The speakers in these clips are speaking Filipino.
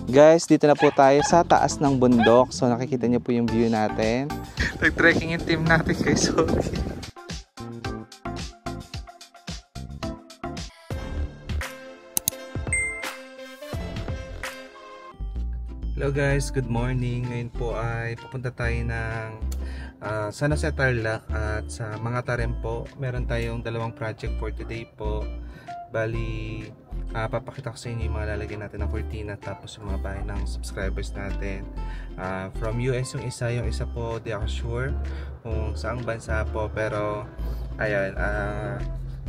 Guys, dito na po tayo sa taas ng bundok. So nakikita niyo po yung view natin. Nag-trekking yung team natin guys. Sorry. Hello guys, good morning. Ngayon po ay pupunta tayo ng San Jose Tarlac at sa mga Tarem po. Meron tayong dalawang project for today po. Bali, papakita ko sa inyo yung mga lalagyan natin ng cortina tapos yung mga bahay ng subscribers natin. From US yung isa po di ako sure kung saang bansa po, pero ayan,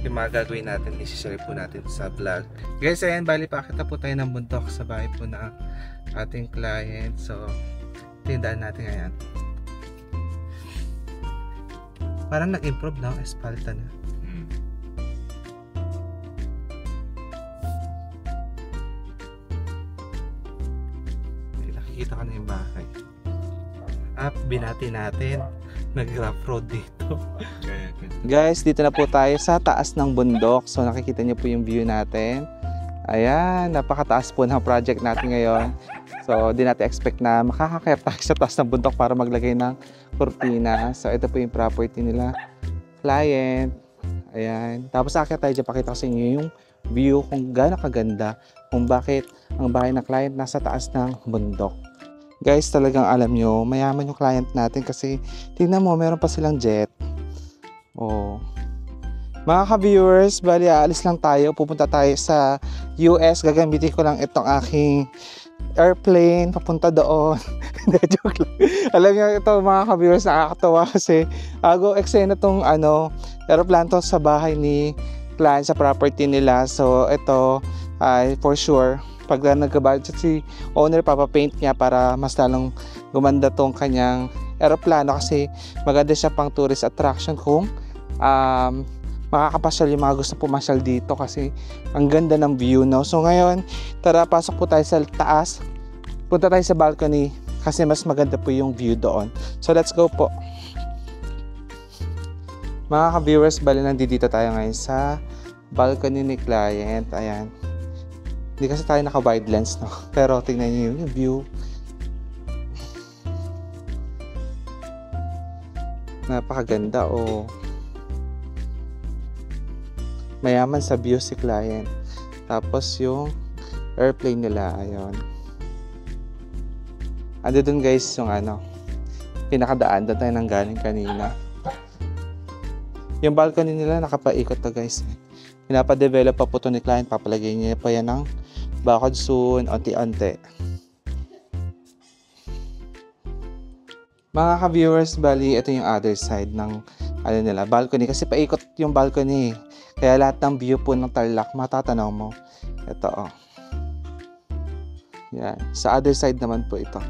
yung mga gagawin natin isi-share po natin sa vlog. Guys, ayan, bali pakita po tayo ng bundok sa bahay po na ating client. So tindahan natin ngayon. Parang nag-improve na ang espalta na. Nakikita ka na yung bahay. Binati natin. Nag-rough road dito. Guys, dito na po tayo sa taas ng bundok. So nakikita niyo po yung view natin. Ayan, napakataas po ng project natin ngayon. So di natin expect na makakakayap tayo sa taas ng bundok para maglagay ng cortina. So ito po yung property nila client. Ayan. Tapos akyat tayo dyan, pakita ko sa inyo yung view kung gaano kaganda, kung bakit ang bahay ng client nasa taas ng bundok. Guys, talagang alam nyo, mayaman yung client natin kasi tingnan mo, meron pa silang jet. Oh. Mga ka-viewers, bali aalis lang tayo. Pupunta tayo sa US. Gagamitin ko lang itong aking airplane papunta doon. Hindi, joke lang. Alam niyo ito mga ka-viewers, nakakatawa kasi eksena tong aeroplane to sa bahay ni client, sa property nila. So ito ay for sure pag nagka-budget si owner, papapaint niya para mas lalong gumanda tong kanyang aeroplano kasi maganda siya pang tourist attraction kung makakapasyal yung mga gusto pumasyal dito kasi ang ganda ng view, no? So ngayon, tara, pasok po tayo sa taas. Punta tayo sa balcony kasi mas maganda po yung view doon. So let's go po. Mga ka-viewers, bali nandito tayo ngayon sa balcony ni client. Ayan. Hindi kasi tayo naka-wide lens, no? Pero tingnan niyo yung view. Napakaganda, oh. Mayaman sa view si client. Tapos yung airplane nila, ayun. Ando dun guys yung pinakadaan doon tayo nang galing kanina. Yung balcony nila nakapaikot to guys. Pinapadevelop pa po to ni client. Papalagay niya pa yan ng bakod soon, onti-onti. Mga ka-viewers, bali ito yung other side ng nila, balcony kasi paikot yung balcony. Kaya lahat ng view po ng Tarlac matatanaw mo. Ito, oh. Yan. Sa other side naman po ito.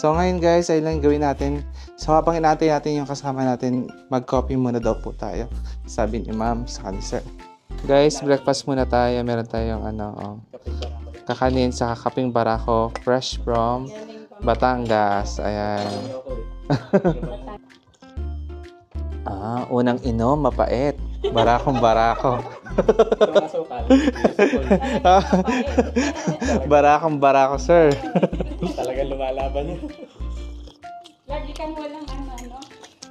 So ngayon guys, ay lang gawin natin. So habang inaantay natin yung kasama natin, mag-coffee muna daw po tayo. Sabi ni ma'am sa ni sir. Guys, breakfast muna tayo. Meron tayong kakanin sa kaping barako, fresh from Batangas. Ayan. Unang inom, mapait. Barakong barako. Barakong barako, sir. Talagang lumalaban yun. Lagi kang walang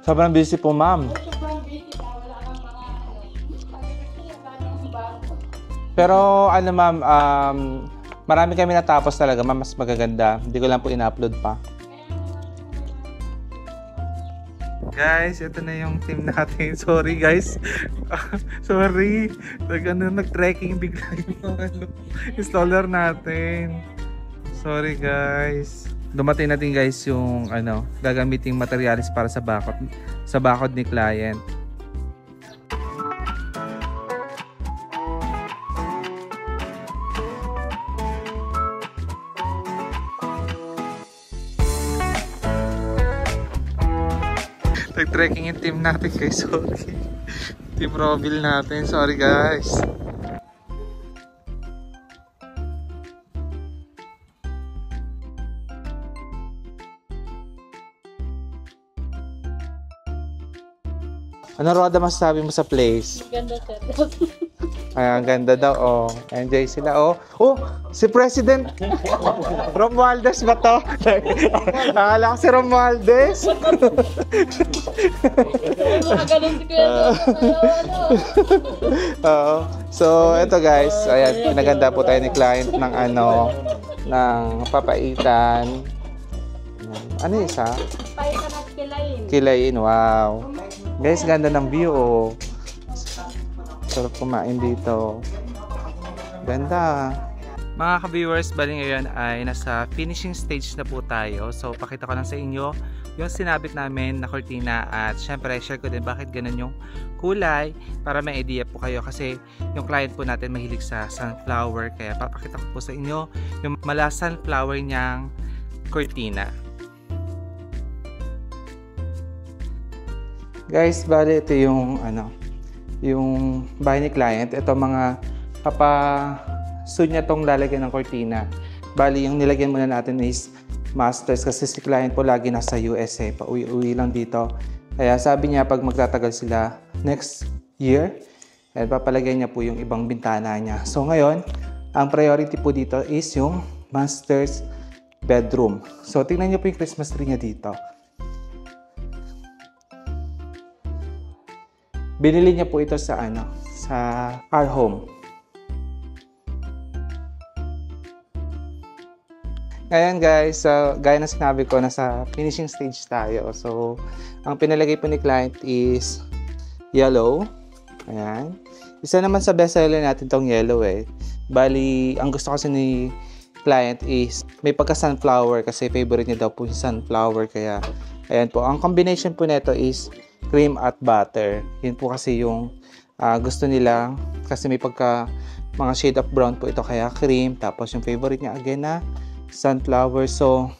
Sobrang busy po, ma'am. Sobrang busy ka, wala kang mga bago. Pero ma'am, marami kami natapos talaga, ma'am, mas magaganda. Hindi ko lang po ina-upload pa. Guys, ito na yung team natin. Sorry guys. Sorry. Nag-trekking bigla yung installer natin. Sorry guys. Dumating natin guys yung gagamiting materials para sa bakod ni client. Nag-trekking yung team natin guys. Sorry. Team Roville natin. Sorry guys. Ano Roda masasabi mo sa place? Ganda siya. Ay, ang ganda daw, oh. Enjoy sila, oh. Oh, si President Romualdez ba to? Akala ko si Romualdez. Mga ganun si Kuya Oo. So, eto guys. Ayan, pinaganda po tayo ni client ng ng papaitan. Ano yung isa? Paitan at kilayin. Kilayin, wow. Guys, ganda ng view, oh. Sarap kumain dito. Ganda. Mga ka-viewers, bali ngayon ay nasa finishing stage na po tayo. So, pakita ko lang sa inyo yung sinabit namin na cortina at syempre, share ko din bakit ganun yung kulay para may idea po kayo kasi yung client po natin mahilig sa sunflower kaya papakita ko po sa inyo yung mala sunflower niyang cortina. Guys, bali ito yung yung bahay ni client. Ito mga papasun niya tong lalagyan ng cortina. Bali, yung nilagyan muna natin is masters kasi si client po lagi nasa USA. Pauwi-uwi lang dito. Kaya sabi niya pag magtatagal sila next year, papalagay niya po yung ibang bintana niya. So ngayon, ang priority po dito is yung master's bedroom. So tingnan niyo po yung Christmas tree niya dito. Binili niya po ito sa sa our home. Ngayon guys, gaya na sinabi ko, nasa finishing stage tayo. So, ang pinalagay po ni client is yellow. Ayan. Isa naman sa bestseller natin tong yellow eh. Bali, ang gusto kasi ni client is may pagka-sunflower kasi favorite niya daw po yung sunflower. Kaya, ayan po. Ang combination po nito is cream at butter. Yun po kasi yung gusto nila kasi may mga shade of brown po ito kaya cream. Tapos yung favorite niya again na sunflower. So,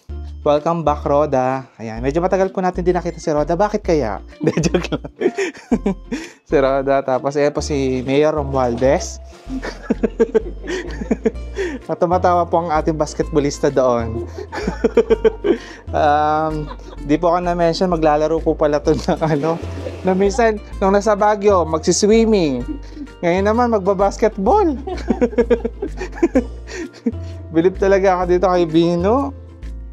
welcome back Roda. Ayan, medyo matagal po natin din nakita si Roda. Bakit kaya? Joke lang. Si Roda. Tapos ayan po si Mayor Romualdez. Tumatawa po ang ating basketballista doon. Di po ako na-mention, maglalaro po pala ito ng na minsan, nung nasa Baguio, magsiswimming. Ngayon naman, magbabasketball. Bilib talaga ako dito kay Bino.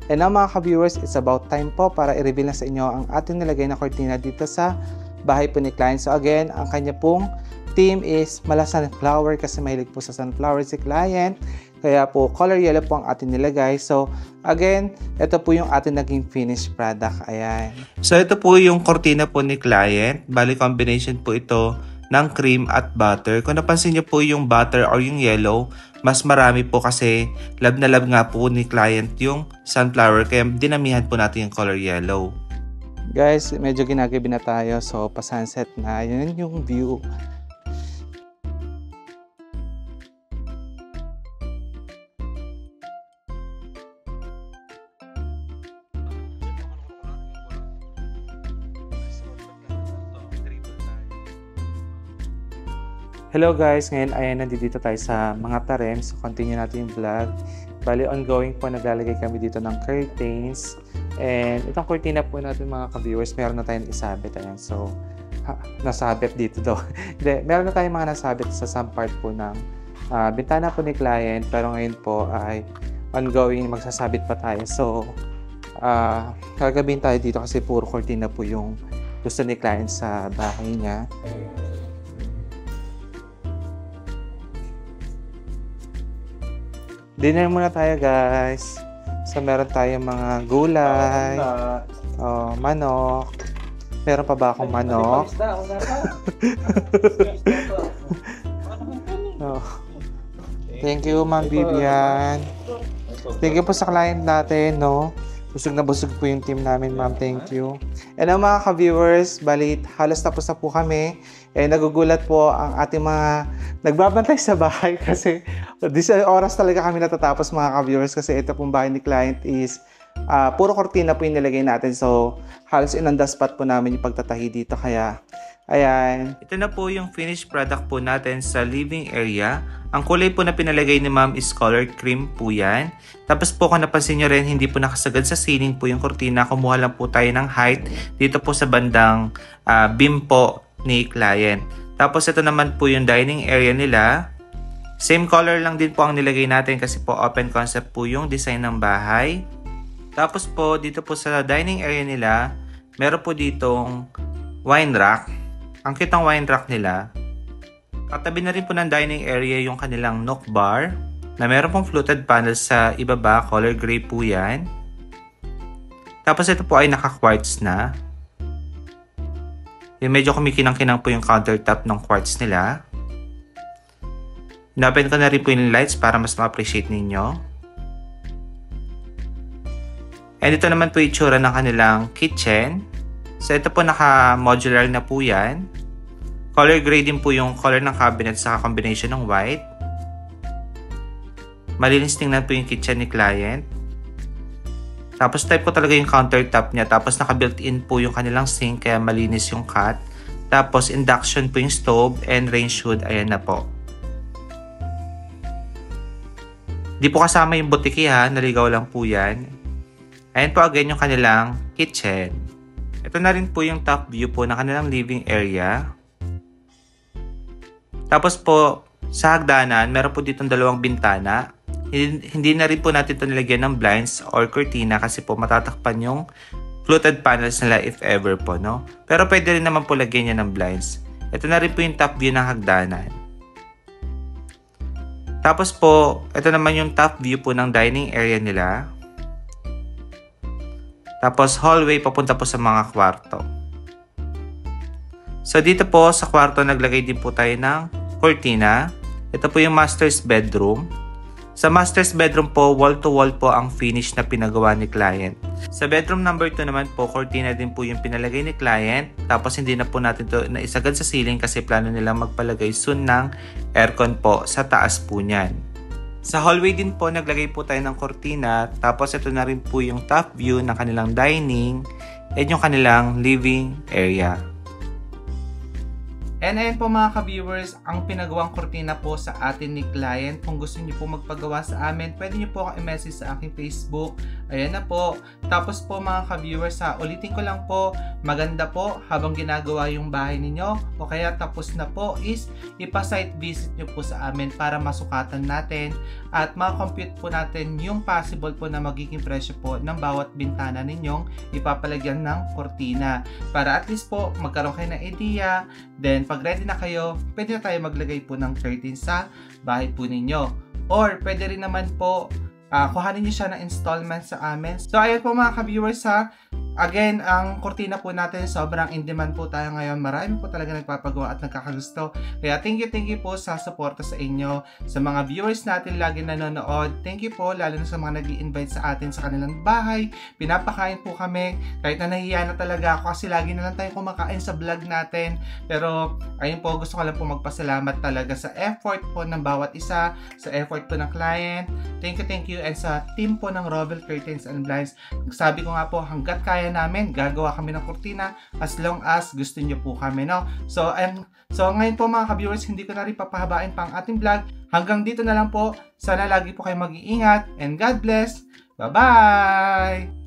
And now mga ka-viewers, it's about time po para i-reveal na sa inyo ang ating nilagay na cortina dito sa bahay po ni client. So again, ang kanya pong theme is mala sunflower kasi mahilig po sa sunflower si client. Kaya po, color yellow po ang ating nilagay. So, again, ito po yung ating naging finished product. Ayan. So, ito po yung cortina po ni client. Bali, combination po ito ng cream at butter. Kung napansin niyo po yung butter or yung yellow, mas marami po kasi love na love nga po ni client yung sunflower. Kaya dinamihan po natin yung color yellow. Guys, medyo ginagabi na tayo. So, pa-sunset na. Yun yung view. Hello guys, ngayon ay nandito tayo sa mga tarem. So continue natin yung vlog. Bali ongoing po, naglalagay kami dito ng curtains. And itong cortina po natin mga ka-viewers, meron na tayong isabit. Ayan. So nasabit dito daw. Hindi, meron na tayong mga nasabit sa some part po ng bintana po ni client. Pero ngayon po ay ongoing, magsasabit pa tayo. So gagabihin tayo dito kasi puro cortina po yung gusto ni client sa bahay niya. Dinner muna tayo guys. So meron tayong mga gulay. Manok. Meron pa ba akong manok? Thank you Ma'am Vivian. Thank you po sa client natin, no? Busog na busog po yung team namin, ma'am. Thank you. And ang mga ka-viewers, balit halos tapos na po kami. Nagugulat po ang ating mga nagbabantay sa bahay kasi oras talaga kami natatapos mga ka-viewers kasi ito pong bahay ni client is puro kortina po yung nilagay natin. So halos in on the spot po namin yung pagtatahi dito kaya ayan. Ito na po yung finished product po natin sa living area. Ang kulay po na pinalagay ni ma'am is colored cream po yan. Tapos po kung napansin nyo rin, hindi po nakasagad sa ceiling po yung kortina. Kumuha lang po tayo ng height dito po sa bandang beam po ni client. Tapos ito naman po yung dining area nila. Same color lang din po ang nilagay natin kasi po open concept po yung design ng bahay. Tapos po dito po sa dining area nila, meron po ditong wine rack. Ang kitang wine rack nila. Katabi na rin po ng dining area yung kanilang nook bar na meron pong fluted panels sa ibaba, color gray po yan. Tapos ito po ay naka-quartz na. Yung medyo kumikinang-kinang po yung countertop ng quartz nila. Inopen ko na rin po yung lights para mas ma-appreciate ninyo. And ito naman po yung itsura ng kanilang kitchen. So ito po naka-modular na po yan. Color gray din po yung color ng cabinet sa combination ng white. Malinis tingnan po yung kitchen ni client. Tapos type ko talaga yung countertop niya. Tapos naka-built-in po yung kanilang sink kaya malinis yung cut. Tapos induction po yung stove and range hood. Ayan na po. Di po kasama yung butiki ha, naligaw lang po yan. Ayan po again yung kanilang kitchen. Ito na rin po yung top view po ng kanilang living area. Tapos po, sa hagdanan, meron po ditong dalawang bintana. Hindi na rin po natin ito nilagyan ng blinds or cortina kasi po matatakpan yung fluted panels nila if ever po, no? Pero pwede rin naman po lagyan niya ng blinds. Ito na rin po yung top view ng hagdanan. Tapos po, ito naman yung top view po ng dining area nila. Tapos hallway papunta po sa mga kwarto. So dito po sa kwarto naglagay din po tayo ng cortina. Ito po yung master's bedroom. Sa master's bedroom po, wall to wall po ang finish na pinagawa ni client. Sa bedroom number 2 naman po, cortina din po yung pinalagay ni client. Tapos hindi na po natin ito naisagad sa ceiling kasi plano nilang magpalagay soon ng aircon po sa taas po niyan. Sa hallway din po, naglagay po tayo ng cortina. Tapos ito na rin po yung top view ng kanilang dining and yung kanilang living area. And ayan po mga ka-viewers, ang pinagawang kortina po sa atin ni client. Kung gusto niyo po magpagawa sa amin, pwede niyo po ako i-message sa aking Facebook. Ayan na po. Tapos po mga ka-viewers, ulitin ko lang po, maganda po habang ginagawa yung bahay ninyo o kaya tapos na po is ipa-site visit niyo po sa amin para masukatan natin at ma-compute po natin yung possible po na magiging presyo po ng bawat bintana ninyong ipapalagyan ng kortina. Para at least po magkaroon kayo ng idea. Then pag ready na kayo, pwede na tayo maglagay po ng curtain sa bahay po ninyo. Or pwede rin naman po kuhanin nyo siya ng installment sa amin. So ayan po mga ka-viewers again, ang kortina po natin sobrang in demand po tayo ngayon. Marami po talaga nagpapagawa at nagkakagusto. Kaya thank you po sa suporta sa inyo. Sa mga viewers natin lagi nanonood, thank you po lalo na sa mga nag-i-invite sa atin sa kanilang bahay. Pinapakain po kami. Kahit na nahihiya na talaga ako kasi lagi na lang tayo kumakain sa vlog natin. Pero ayun po, gusto ko lang po magpasalamat talaga sa effort po ng bawat isa, sa effort po ng client. Thank you and sa team po ng Rovel Curtains and Blinds. Sabi ko nga po, hanggat kaya namin, gagawa kami ng kurtina as long as gusto nyo po kami, no? So ngayon po mga ka-viewers, hindi ko na rin papahabain pa ang ating vlog. Hanggang dito na lang po. Sana lagi po kayo mag-iingat and God bless. Bye-bye!